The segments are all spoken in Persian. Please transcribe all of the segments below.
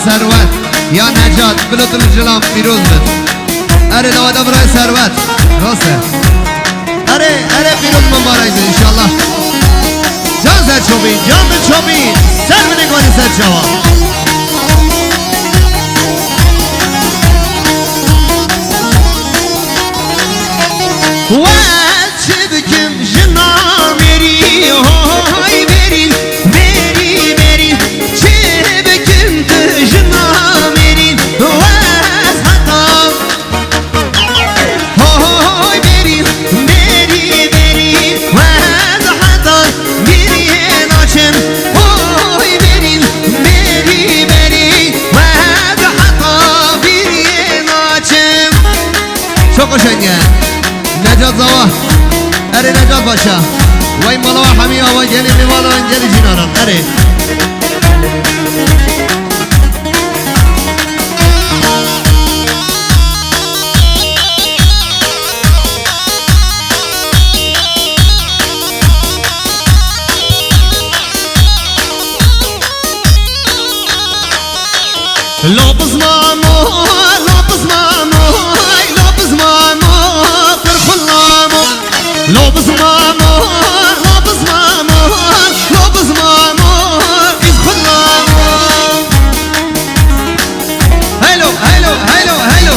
ثروت یا نجات بلوتون جلام پیروز بد اره دوادا برای ثروت راسته اره پیروز مبارک بد انشالله جان سر چوبی جان به چوبی سر بنگوانی سر چوا وقت چه بکم جنا میری های برین میری میری چه بکم تو جنا میری وقت حتا های برین میری میری وقت حتا میری ناچم های برین میری میری وقت حتا میری ناچم شو قشنگه نجات زوا اره نجات باشا وای مالا و حمیه وای گلی میوالا و گلی جینارم اره لابز مامو لابز مامو لابز مامو لابز مامو لابز مامو لابز مامو از خلامو هلو هلو هلو هلو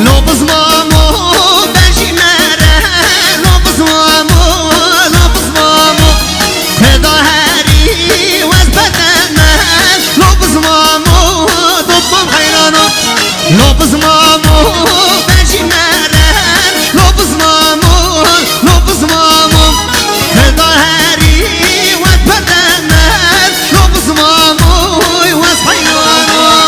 لابز مامو بنجی مره لابز مامو لابز مامو خدا هری وز بدن من لابز مامو دوبم حیرانو لابز مامو بنجی مره لابز مامو لابز مامو خدا هری وز بدن من لابز مامو وز حیرانو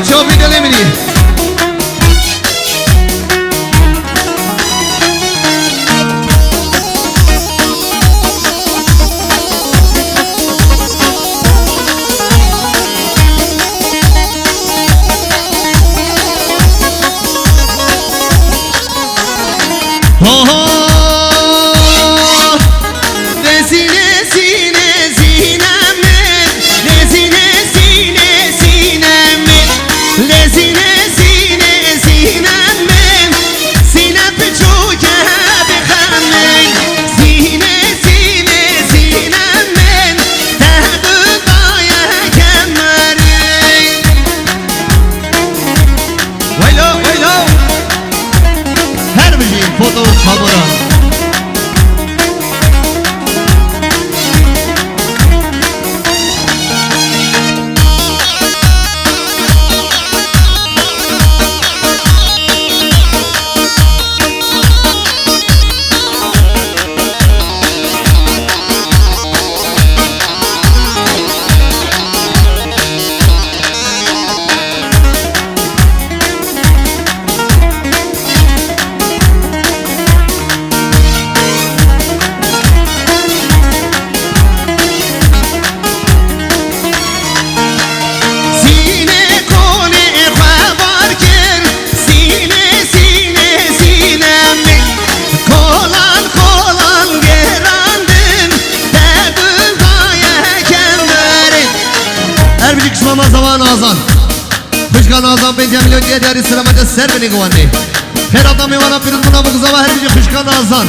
چو ویدیو نمیدی foto kamera شما زمان آزان خوشگان آزان به جمیل و دیه داری سلامت سر بینی گوانده خیر آدم میوانا پیروز منا بگذابه هر بیجی خوشگان آزان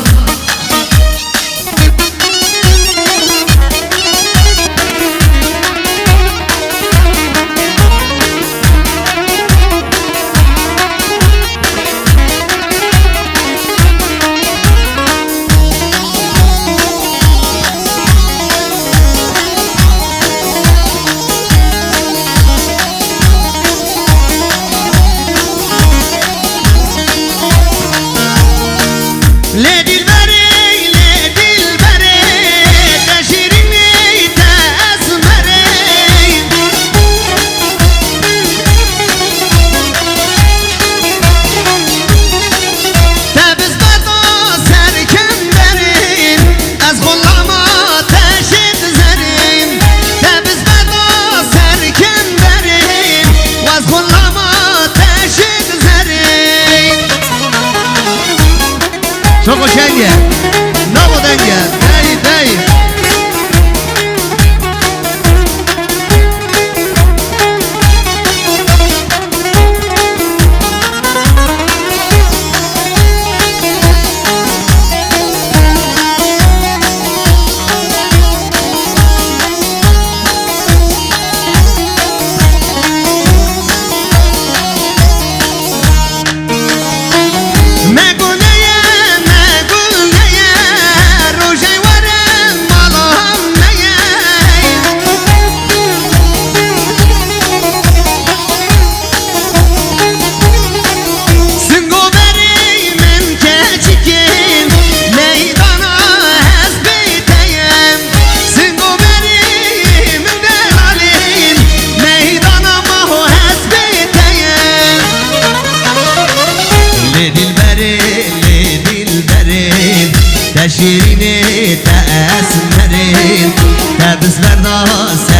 شیرین تأسمرین تبس برداس